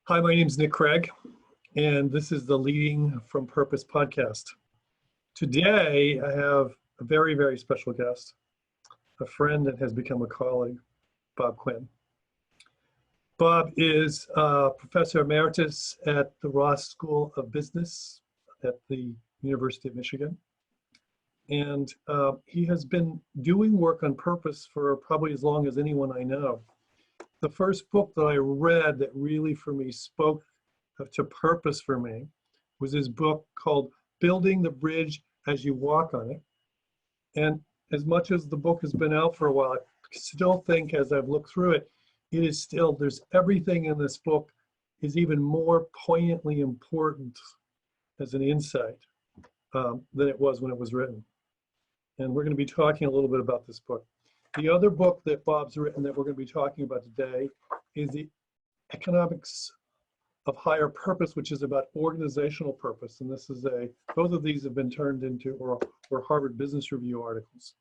Hi, my name is Nick Craig, and this is the Leading from Purpose podcast. Today, I have a very, very special guest, a friend that has become a colleague, Bob Quinn. Bob is a professor emeritus at the Ross School of Business at the University of Michigan. And he has been doing work on purpose for probably as long as anyone I know. The first book that I read that really for me spoke to purpose for me was his book called Building the Bridge as You Walk on It. And as much as the book has been out for a while, I still think as I've looked through it, it is still, there's everything in this book is even more poignantly important as an insight than it was when it was written. And we're going to be talking a little bit about this book. The other book that Bob's written that we're going to be talking about today is The Economics of Higher Purpose, which is about organizational purpose. And this is both of these have been turned into or Harvard Business Review articles.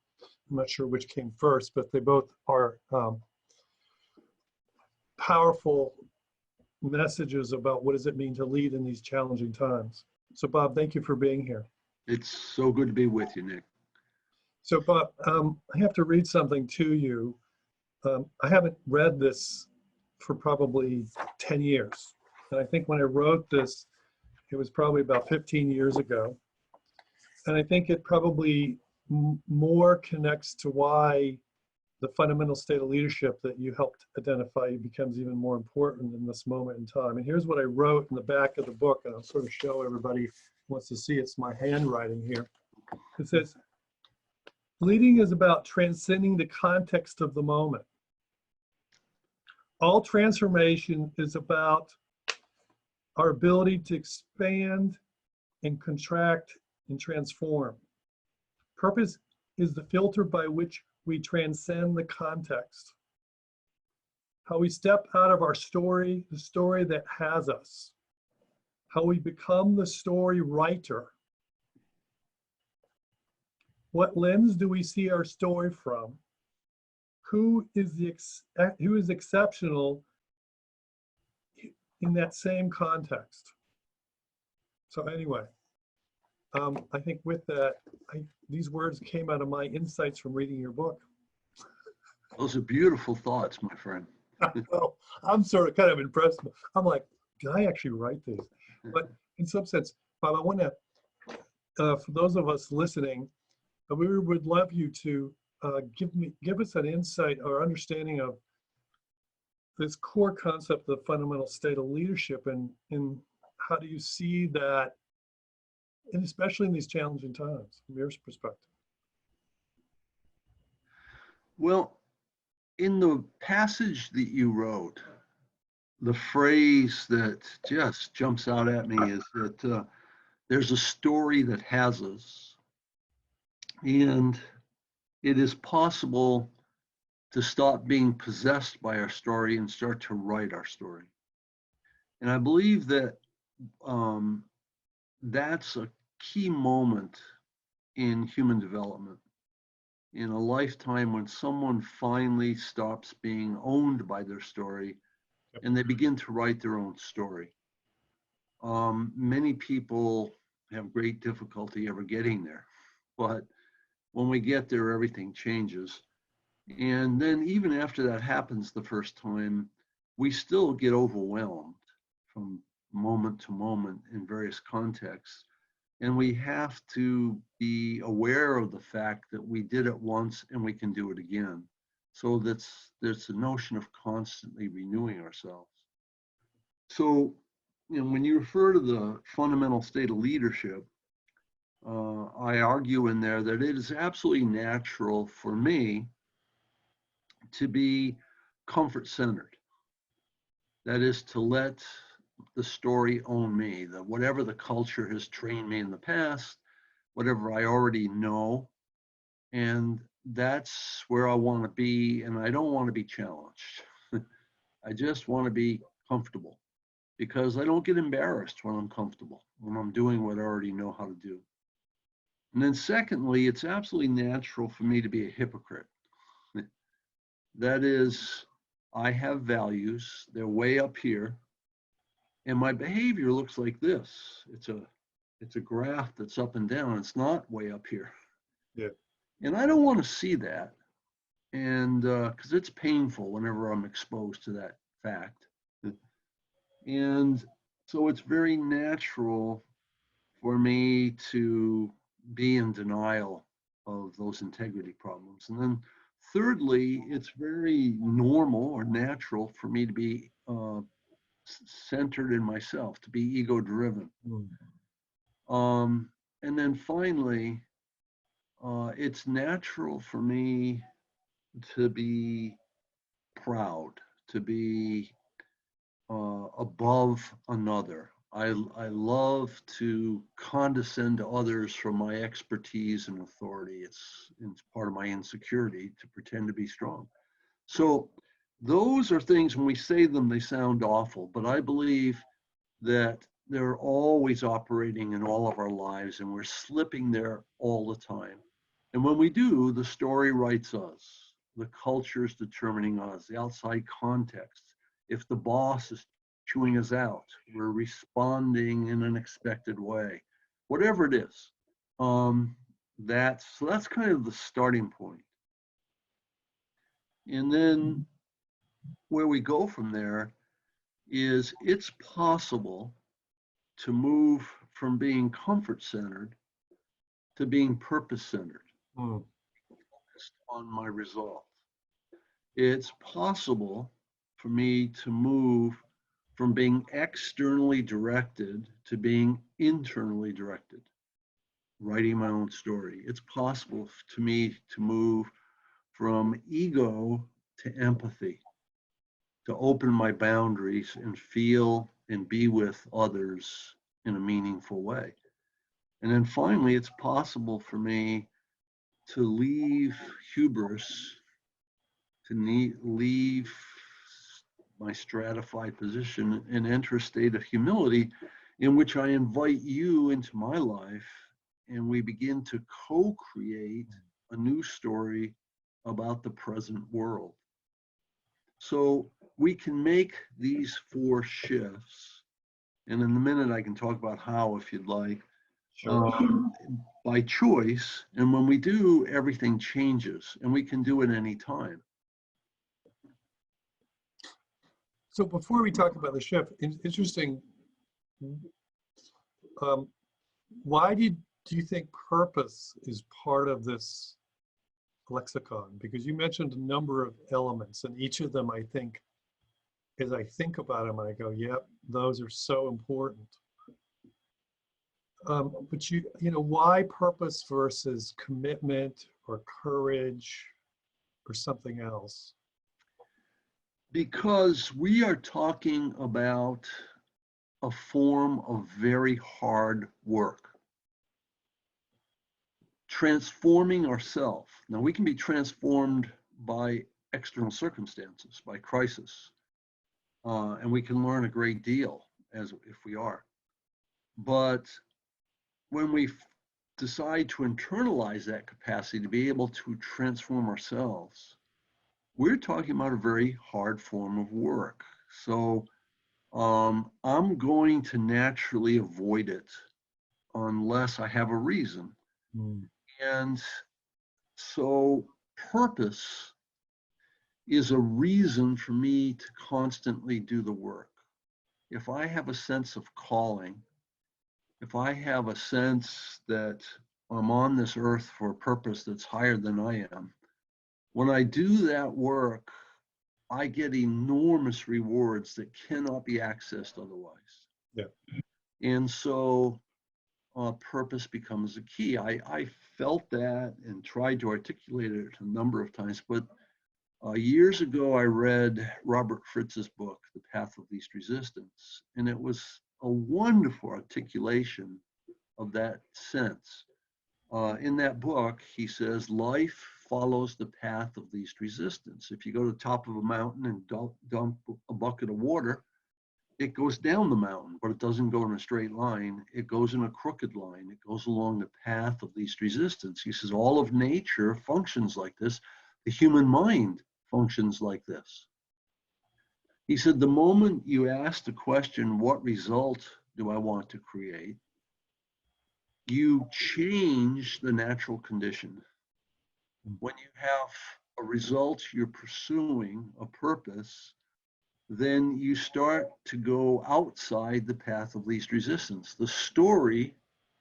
I'm not sure which came first, but they both are powerful messages about what does it mean to lead in these challenging times. So Bob, thank you for being here. It's so good to be with you, Nick. So Bob, I have to read something to you. I haven't read this for probably 10 years. And I think when I wrote this, it was probably about 15 years ago. And I think it probably more connects to why the fundamental state of leadership that you helped identify becomes even more important in this moment in time. And here's what I wrote in the back of the book, and I'll sort of show everybody who wants to see it's my handwriting here. It says, leading is about transcending the context of the moment. All transformation is about our ability to expand and contract and transform. Purpose is the filter by which we transcend the context. How we step out of our story, the story that has us. How we become the story writer. What lens do we see our story from? Who is exceptional in that same context? So anyway, I think with that, these words came out of my insights from reading your book. Those are beautiful thoughts, my friend. Well, I'm sort of kind of impressed. I'm like, did I actually write these? But in some sense, Bob, I want to, for those of us listening, we would love you to give us an insight or understanding of this core concept of the fundamental state of leadership, and how do you see that, and especially in these challenging times, from your perspective? Well, in the passage that you wrote, the phrase that just jumps out at me is that there's a story that has us, and it is possible to stop being possessed by our story and start to write our story. And I believe that that's a key moment in human development, in a lifetime when someone finally stops being owned by their story and they begin to write their own story. Many people have great difficulty ever getting there, but when we get there, everything changes. And then even after that happens the first time, we still get overwhelmed from moment to moment in various contexts. And we have to be aware of the fact that we did it once and we can do it again. So there's a notion of constantly renewing ourselves. So, when you refer to the fundamental state of leadership, I argue in there that it is absolutely natural for me to be comfort-centered. That is, to let the story own me, that whatever the culture has trained me in the past, whatever I already know, and that's where I want to be, and I don't want to be challenged. I just want to be comfortable, because I don't get embarrassed when I'm comfortable, when I'm doing what I already know how to do. And then secondly, it's absolutely natural for me to be a hypocrite. That is, I have values, they're way up here, And my behavior looks like this. It's a graph that's up and down. It's not way up here. Yeah. And I don't want to see that. And because it's painful whenever I'm exposed to that fact. And so it's very natural for me to be in denial of those integrity problems. And then thirdly, it's very normal or natural for me to be centered in myself, to be ego driven. And then finally, it's natural for me to be proud, to be above another. I love to condescend to others for my expertise and authority. It's part of my insecurity to pretend to be strong. So those are things, when we say them, they sound awful, but I believe that they're always operating in all of our lives, and we're slipping there all the time. And when we do, the story writes us. The culture is determining us, the outside context. If the boss is chewing us out, we're responding in an expected way. Whatever it is, that's kind of the starting point. And then where we go from there is it's possible to move from being comfort-centered to being purpose-centered, focused on my result. It's possible for me to move from being externally directed to being internally directed, writing my own story. It's possible to me to move from ego to empathy, to open my boundaries and feel and be with others in a meaningful way. And then finally, it's possible for me to leave hubris, to leave my stratified position and enter a state of humility in which I invite you into my life, and we begin to co-create a new story about the present world. So we can make these 4 shifts, and in a minute I can talk about how, if you'd like. Sure. By choice. And when we do, everything changes, and we can do it any time. So before we talk about the shift, it's interesting. Why do you think purpose is part of this lexicon? Because you mentioned a number of elements, and each of them, I think, as I think about them, I go, yep, those are so important. But you know, why purpose versus commitment or courage or something else? Because we are talking about a form of very hard work. Transforming ourselves. Now, we can be transformed by external circumstances, by crisis, and we can learn a great deal as if we are. But when we decide to internalize that capacity to be able to transform ourselves, we're talking about a very hard form of work. So I'm going to naturally avoid it unless I have a reason. And so purpose is a reason for me to constantly do the work. If I have a sense of calling, if I have a sense that I'm on this earth for a purpose that's higher than I am, when I do that work, I get enormous rewards that cannot be accessed otherwise. Yeah. And so purpose becomes a key. I felt that and tried to articulate it a number of times, but years ago I read Robert Fritz's book, The Path of Least Resistance, and it was a wonderful articulation of that sense. In that book, he says, life follows the path of least resistance. If you go to the top of a mountain and dump a bucket of water, it goes down the mountain, but it doesn't go in a straight line. It goes in a crooked line. It goes along the path of least resistance. He says all of nature functions like this. The human mind functions like this. He said, the moment you ask the question, what result do I want to create? You change the natural condition. When you have a result you're pursuing, a purpose, then you start to go outside the path of least resistance. The story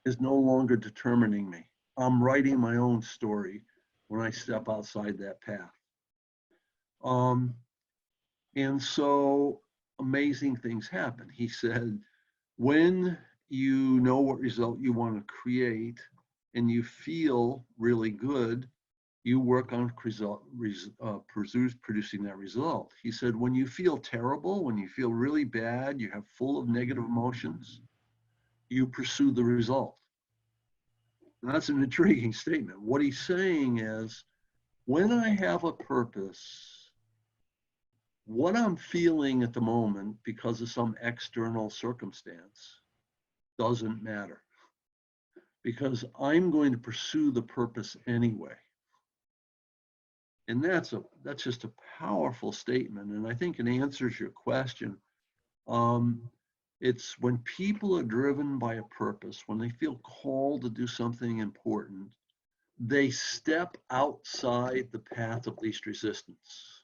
is no longer determining me. I'm writing my own story when I step outside that path. And so amazing things happen. He said, when you know what result you want to create and you feel really good, you work on producing that result. He said, when you feel terrible, when you feel really bad, you have full of negative emotions, you pursue the result. And that's an intriguing statement. What he's saying is, when I have a purpose, what I'm feeling at the moment because of some external circumstance doesn't matter, because I'm going to pursue the purpose anyway. And that's just a powerful statement. And I think it answers your question. It's when people are driven by a purpose, when they feel called to do something important, they step outside the path of least resistance.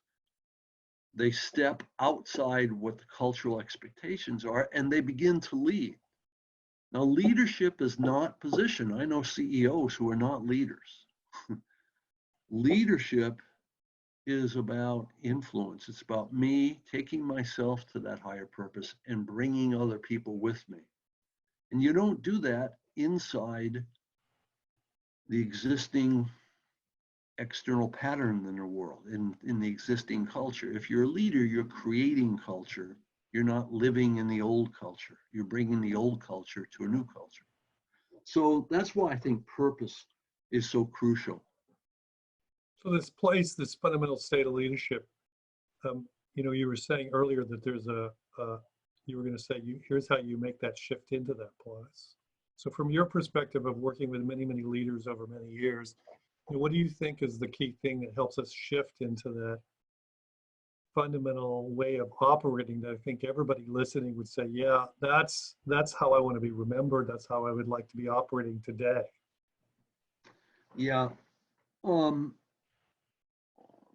They step outside what the cultural expectations are, and they begin to lead. Now, leadership is not position. I know CEOs who are not leaders. Leadership is about influence. It's about me taking myself to that higher purpose and bringing other people with me. And you don't do that inside the existing external pattern in the world, in the existing culture. If you're a leader, you're creating culture. You're not living in the old culture. You're bringing the old culture to a new culture. So that's why I think purpose is so crucial. So this fundamental state of leadership, you were saying earlier that there's you were going to say, here's how you make that shift into that place. So from your perspective of working with many, many leaders over many years, what do you think is the key thing that helps us shift into that fundamental way of operating that I think everybody listening would say, yeah, that's how I want to be remembered. That's how I would like to be operating today. Yeah.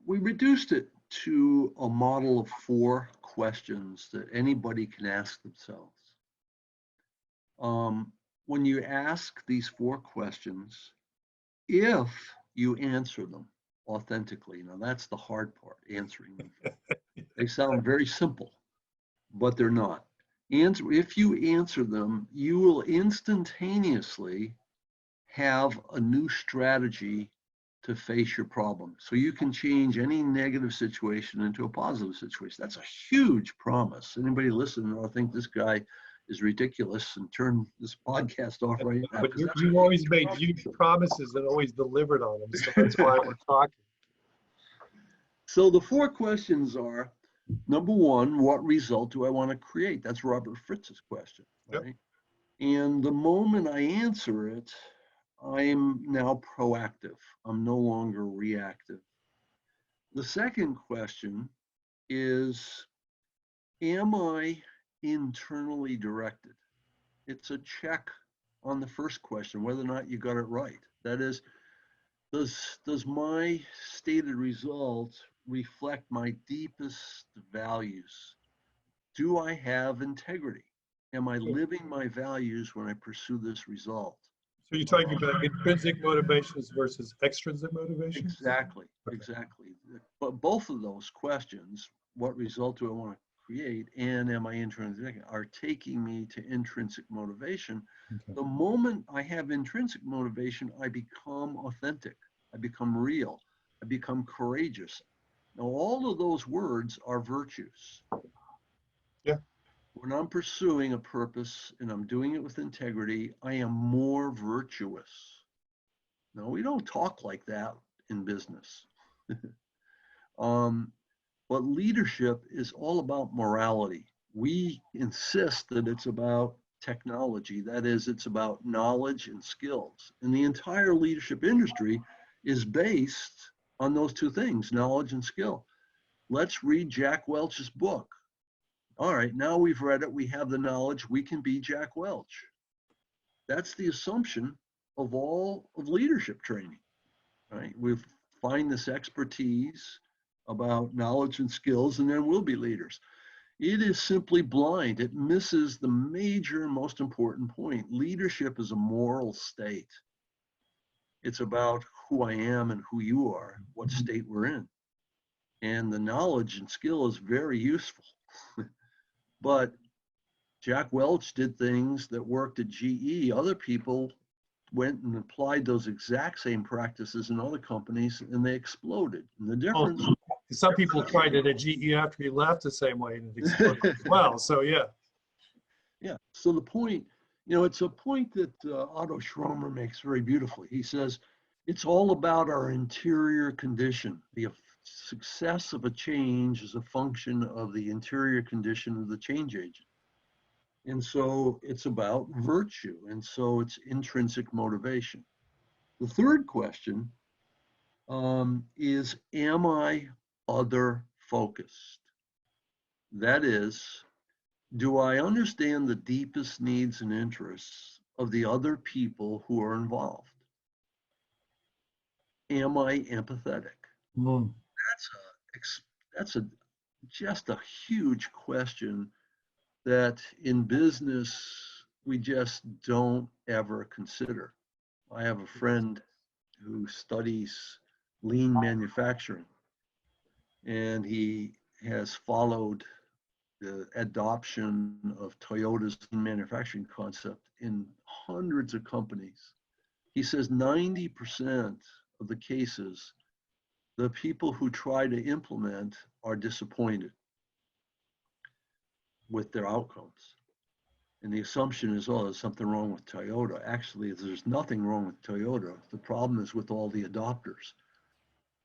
We reduced it to a model of 4 questions that anybody can ask themselves. When you ask these 4 questions, if you answer them authentically, now that's the hard part, answering them. They sound very simple, but they're not. If you answer them, you will instantaneously have a new strategy to face your problem. So you can change any negative situation into a positive situation. That's a huge promise. Anybody listening will think this guy is ridiculous and turn this podcast off right now. But you've always made huge promises and always delivered on them. So that's why we're talking. So the 4 questions are, number 1, what result do I want to create? That's Robert Fritz's question, right? Yep. And the moment I answer it, I'm now proactive. I'm no longer reactive. The second question is, am I internally directed? It's a check on the first question, whether or not you got it right. That is, does my stated result reflect my deepest values? Do I have integrity? Am I living my values when I pursue this result? So you're talking about intrinsic motivations versus extrinsic motivations? Exactly, exactly. But both of those questions, what result do I want to create and am I intrinsic, are taking me to intrinsic motivation. Okay. The moment I have intrinsic motivation, I become authentic. I become real. I become courageous. Now, all of those words are virtues. Yeah. When I'm pursuing a purpose and I'm doing it with integrity, I am more virtuous. Now, we don't talk like that in business. But leadership is all about morality. We insist that it's about technology. That is, it's about knowledge and skills. And the entire leadership industry is based on those 2 things, knowledge and skill. Let's read Jack Welch's book, All right, now we've read it, we have the knowledge, we can be Jack Welch. That's the assumption of all of leadership training, right? We find this expertise about knowledge and skills, and then we'll be leaders. It is simply blind. It misses the major and most important point. Leadership is a moral state. It's about who I am and who you are, what state we're in. And the knowledge and skill is very useful. But Jack Welch did things that worked at GE. Other people went and applied those exact same practices in other companies, and they exploded. And the difference. Well, some people tried it at GE after he left the same way, and it exploded as well. So yeah. Yeah. So the point, it's a point that Otto Schromer makes very beautifully. He says, it's all about our interior condition. The success of a change is a function of the interior condition of the change agent. And so it's about virtue. And so it's intrinsic motivation. The third question is, am I other focused? That is, do I understand the deepest needs and interests of the other people who are involved? Am I empathetic? Mm. That's just a huge question that in business we just don't ever consider. I have a friend who studies lean manufacturing, and he has followed the adoption of Toyota's manufacturing concept in hundreds of companies. He says 90% of the cases, the people who try to implement are disappointed with their outcomes. And the assumption is, oh, there's something wrong with Toyota. Actually, there's nothing wrong with Toyota. The problem is with all the adopters.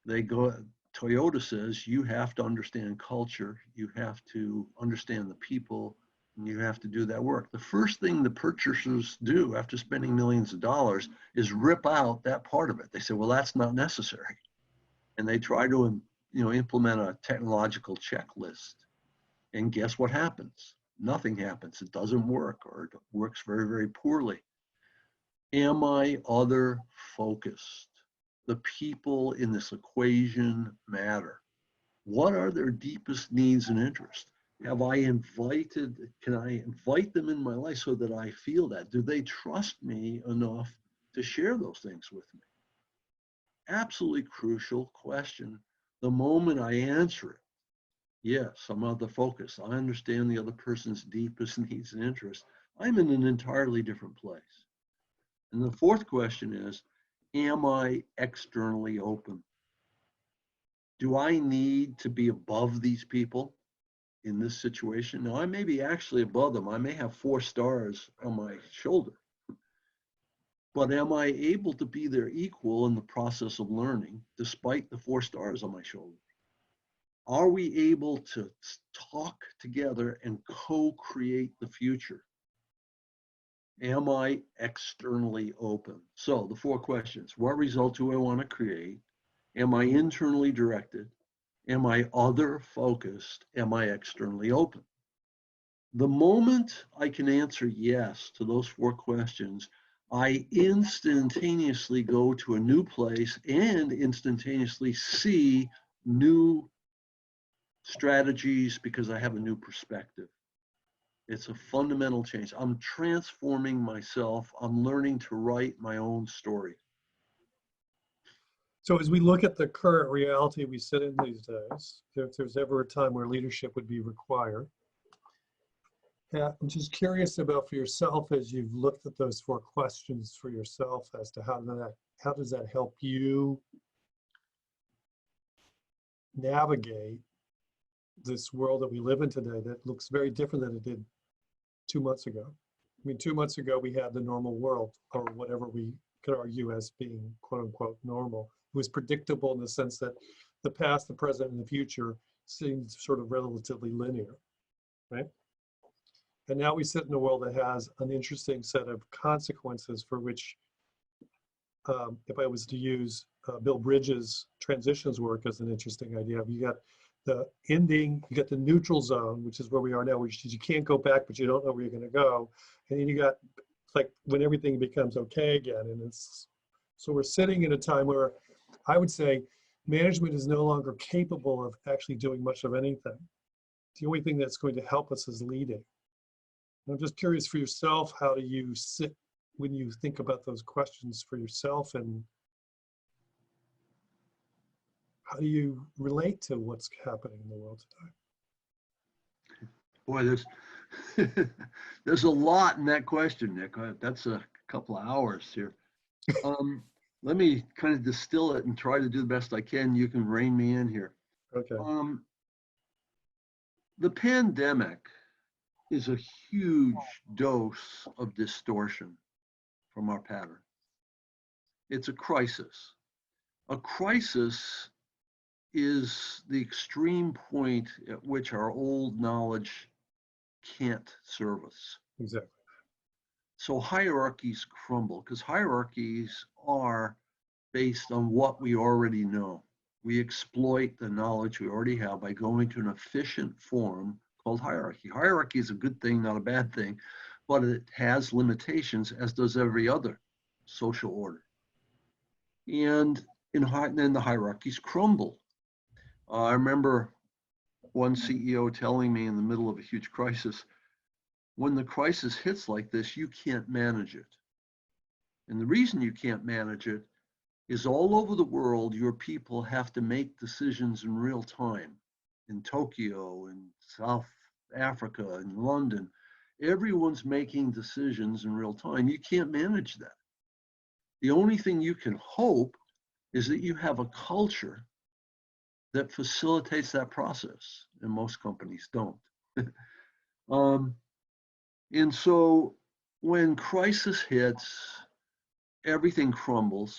Toyota says you have to understand culture, you have to understand the people, and you have to do that work. The first thing the purchasers do after spending millions of dollars is rip out that part of it. They say, well, that's not necessary. And they try to implement a technological checklist. And guess what happens? Nothing happens. It doesn't work, or it works very, very poorly. Am I other focused? The people in this equation matter. What are their deepest needs and interests? Can I invite them in my life so that I feel that? Do they trust me enough to share those things with me? Absolutely crucial question. The moment I answer it, yes, I'm other focused. I understand the other person's deepest needs and interests. I'm in an entirely different place. And the fourth question is, am I externally open? Do I need to be above these people in this situation? Now, I may be actually above them. I may have 4 stars on my shoulder. But am I able to be their equal in the process of learning, despite the 4 stars on my shoulder? Are we able to talk together and co-create the future? Am I externally open? So the 4 questions: what result do I want to create? Am I internally directed? Am I other focused? Am I externally open? The moment I can answer yes to those 4 questions, I instantaneously go to a new place and instantaneously see new strategies because I have a new perspective. It's a fundamental change. I'm transforming myself. I'm learning to write my own story. So as we look at the current reality we sit in these days, if there's ever a time where leadership would be required, I'm just curious about for yourself, as you've looked at those 4 questions for yourself, as to how does that help you navigate this world that we live in today that looks very different than it did 2 months ago. I mean, 2 months ago, we had the normal world, or whatever we could argue as being quote unquote normal. It was predictable in the sense that the past, the present, and the future seemed sort of relatively linear, right? And now we sit in a world that has an interesting set of consequences for which, if I was to use Bill Bridges' transitions work as an interesting idea, you got the ending, you got the neutral zone, which is where we are now, which is you can't go back, but you don't know where you're going to go. And then you got like when everything becomes okay again. And it's, so we're sitting in a time where I would say management is no longer capable of actually doing much of anything. The only thing that's going to help us is leading. And I'm just curious for yourself, how do you sit when you think about those questions for yourself, and how do you relate to what's happening in the world today? Boy, there's a lot in that question, Nick. That's a couple of hours here. Let me kind of distill it and try to do the best I can. You can rein me in here. Okay. The pandemic is a huge dose of distortion from our pattern. It's a crisis. A crisis is the extreme point at which our old knowledge can't serve us. Exactly. So hierarchies crumble because hierarchies are based on what we already know. We exploit the knowledge we already have by going to an efficient form called hierarchy. Hierarchy is a good thing, not a bad thing, but it has limitations, as does every other social order. And then the hierarchies crumble. I remember one CEO telling me in the middle of a huge crisis, when the crisis hits like this, you can't manage it. And the reason you can't manage it is all over the world, your people have to make decisions in real time. In Tokyo, in South Africa, in London, everyone's making decisions in real time. You can't manage that. The only thing you can hope is that you have a culture that facilitates that process, and most companies don't. And so when crisis hits, everything crumbles,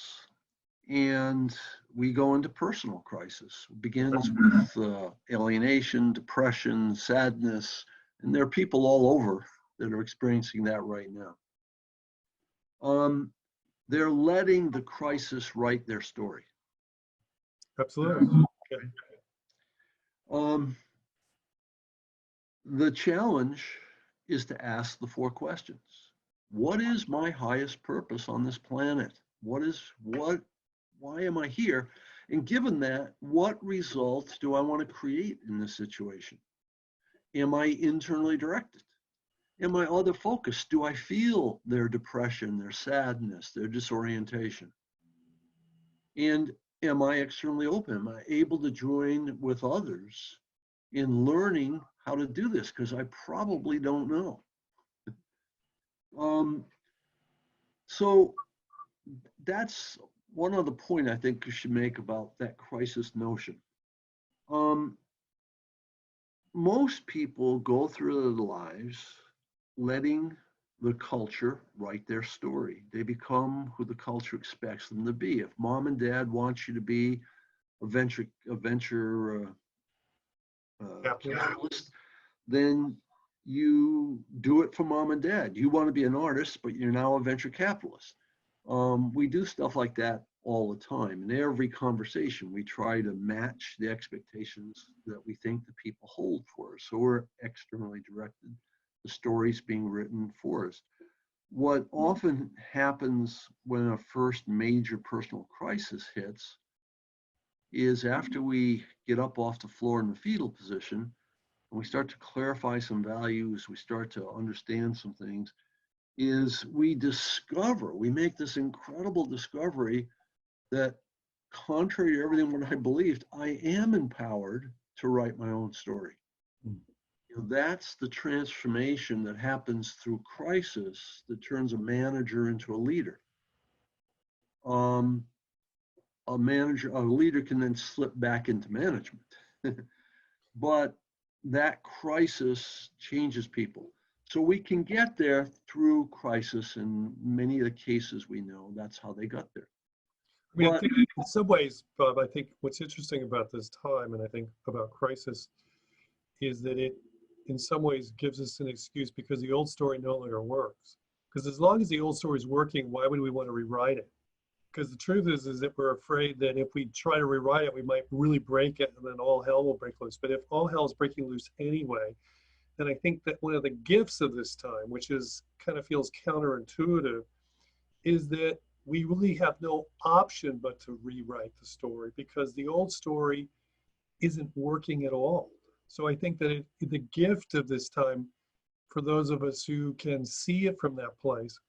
and we go into personal crisis. It begins with alienation, depression, sadness, and there are people all over that are experiencing that right now. They're letting the crisis write their story. Absolutely. Okay. The challenge is to ask the 4 questions. What is my highest purpose on this planet? Why am I here? And given that, what results do I want to create in this situation? Am I internally directed? Am I other focused? Do I feel their depression, their sadness, their disorientation? And am I externally open? Am I able to join with others in learning how to do this? Because I probably don't know. So that's one other point I think you should make about that crisis notion. Most people go through their lives letting the culture write their story. They become who the culture expects them to be. If mom and dad want you to be a venture capitalist, then you do it for mom and dad. You want to be an artist, but you're now a venture capitalist. We do stuff like that all the time. In every conversation, we try to match the expectations that we think the people hold for us. So we're externally directed. The story's being written for us. What often happens when a first major personal crisis hits is after we get up off the floor in the fetal position, and we start to clarify some values, we start to understand some things, is we make this incredible discovery that contrary to everything what I believed, I am empowered to write my own story. That's the transformation that happens through crisis that turns a manager into a leader. A leader can then slip back into management. But that crisis changes people. So we can get there through crisis, and many of the cases we know, that's how they got there. I mean, I think in some ways, Bob, I think what's interesting about this time, and I think about crisis, is that it, in some ways, gives us an excuse because the old story no longer works. Because as long as the old story is working, why would we want to rewrite it? Because the truth is that we're afraid that if we try to rewrite it, we might really break it, and then all hell will break loose. But if all hell is breaking loose anyway, then I think that one of the gifts of this time, which is kind of feels counterintuitive, is that we really have no option but to rewrite the story, because the old story isn't working at all. So I think that the gift of this time, for those of us who can see it from that place,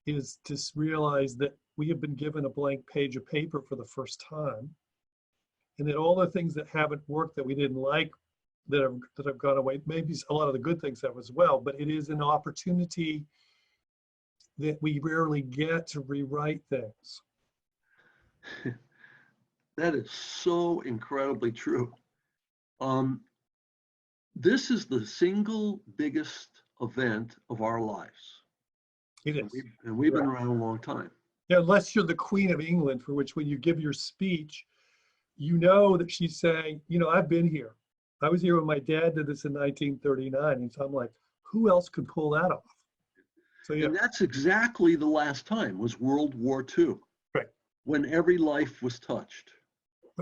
is to realize that we have been given a blank page of paper for the first time, and that all the things that haven't worked, that we didn't like, that have gone away, maybe a lot of the good things have as well, but it is an opportunity that we rarely get to rewrite things. That is so incredibly true. This is the single biggest event of our lives. It is. And we've been around a long time. Yeah, unless you're the Queen of England, for which when you give your speech, you know that she's saying, you know, I've been here. I was here when my dad did this in 1939. And so I'm like, who else could pull that off? So, yeah. And that's exactly the last time, was World War II. Right. When every life was touched.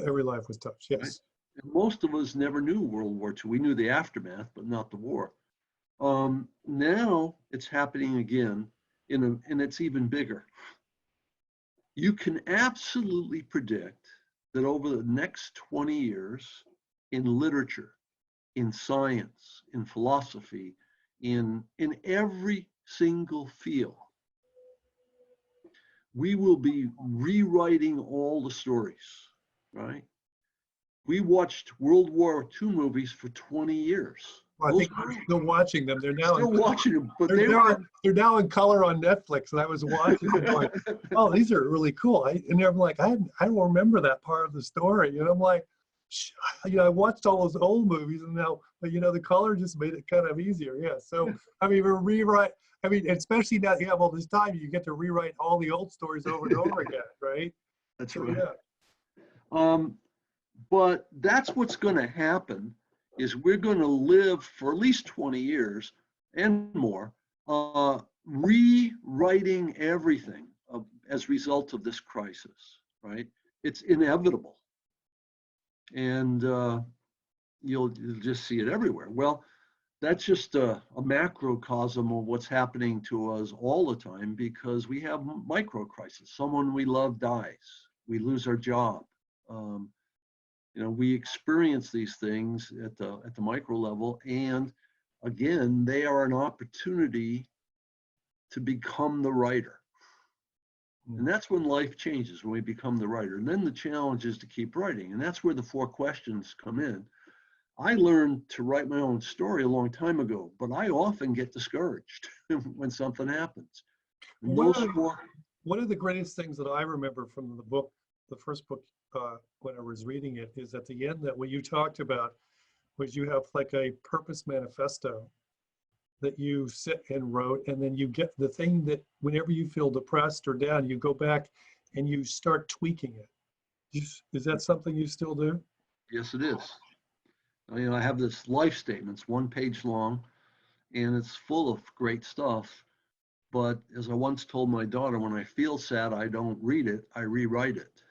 Every life was touched, yes. Right? And most of us never knew World War II. We knew the aftermath, but not the war. Now it's happening again, and it's even bigger. You can absolutely predict that over the next 20 years, in literature, in science, in philosophy, in every single field, we will be rewriting all the stories, right? We watched World War II movies for 20 years. Well, I think we're still watching them. They're now watching them, but they're now in color on Netflix, and I was watching them going, oh, these are really cool. And I'm like, I don't remember that part of the story. And I'm like, you know, I watched all those old movies, and now, but you know, the color just made it kind of easier. Yeah. So I mean, we're rewrite. I mean, especially now that you have all this time, you get to rewrite all the old stories over and over again, right? That's so, right. Yeah. But that's what's going to happen, is we're going to live for at least 20 years and more, rewriting everything as a result of this crisis, right? It's inevitable. And you'll just see it everywhere. Well, that's just a macrocosm of what's happening to us all the time, because we have micro crises. Someone we love dies. We lose our job. You know, we experience these things at the micro level, and again, they are an opportunity to become the writer. And that's when life changes, when we become the writer. And then the challenge is to keep writing, and that's where the 4 questions come in. I learned to write my own story a long time ago, but I often get discouraged when something happens. One of the greatest things that I remember from the book, the first book, when I was reading it, is at the end that what you talked about was you have like a purpose manifesto that you sit and wrote, and then you get the thing that whenever you feel depressed or down, you go back and you start tweaking it. Is that something you still do? Yes, it is. You know, I have this life statement. It's 1 page long, and it's full of great stuff. But as I once told my daughter, when I feel sad, I don't read it, I rewrite it.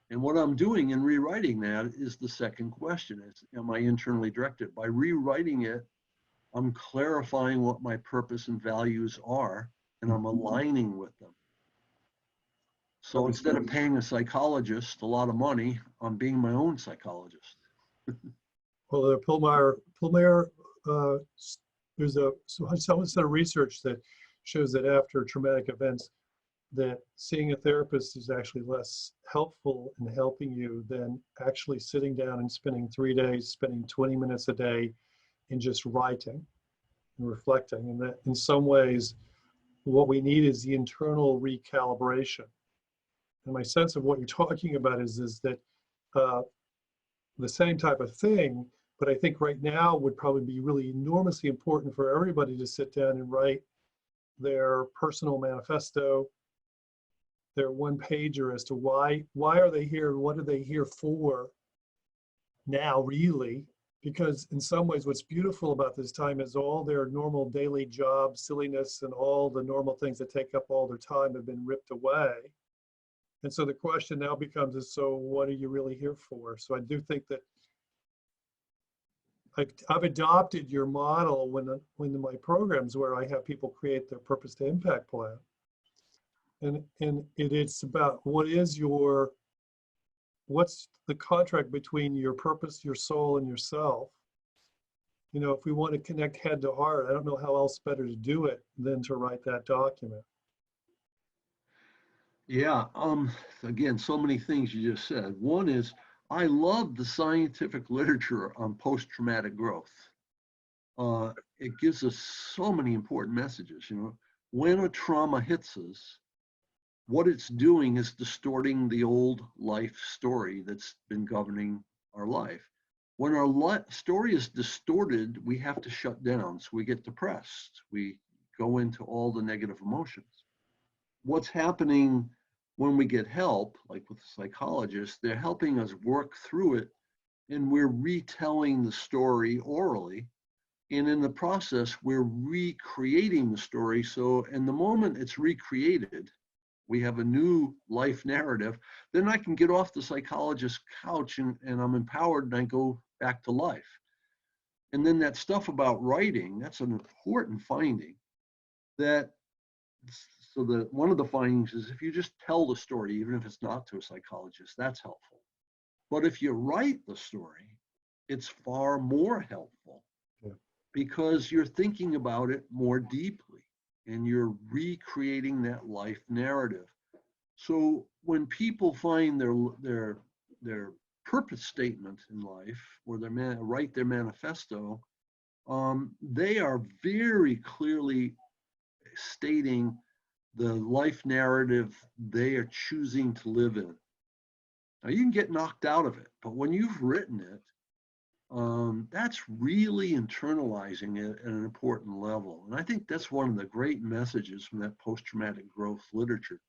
And what I'm doing in rewriting that is the second question: is, am I internally directed? By rewriting it, I'm clarifying what my purpose and values are, and I'm aligning with them. So instead of paying a psychologist a lot of money, I'm being my own psychologist. Well, the Pillmeyer, there's someone said research that shows that after traumatic events, that seeing a therapist is actually less helpful in helping you than actually sitting down and spending 3 days, spending 20 minutes a day in just writing and reflecting. And that in some ways, what we need is the internal recalibration. And my sense of what you're talking about is that the same type of thing, but I think right now would probably be really enormously important for everybody to sit down and write their personal manifesto, their 1-pager as to why are they here, what are they here for now, really? Because in some ways, what's beautiful about this time is all their normal daily job silliness and all the normal things that take up all their time have been ripped away. And so the question now becomes is, so what are you really here for? So I do think that I've adopted your model when in my programs where I have people create their purpose to impact plan. And it's about what's the contract between your purpose, your soul, and yourself. You know, if we want to connect head to heart, I don't know how else better to do it than to write that document. Yeah, again, so many things you just said. One is, I love the scientific literature on post-traumatic growth. It gives us so many important messages. You know, when a trauma hits us, what it's doing is distorting the old life story that's been governing our life. When our story is distorted, we have to shut down. So we get depressed. We go into all the negative emotions. What's happening when we get help, like with a psychologist, they're helping us work through it, and we're retelling the story orally. And in the process, we're recreating the story. So, in the moment it's recreated, we have a new life narrative, then I can get off the psychologist's couch and I'm empowered and I go back to life. And then that stuff about writing, that's an important finding. That so that one of the findings is if you just tell the story, even if it's not to a psychologist, that's helpful. But if you write the story, it's far more helpful. Yeah. Because you're thinking about it more deeply and you're recreating that life narrative. So when people find their purpose statement in life, or write their manifesto, they are very clearly stating the life narrative they are choosing to live in. Now you can get knocked out of it, but when you've written it, that's really internalizing it at an important level. And I think that's one of the great messages from that post-traumatic growth literature.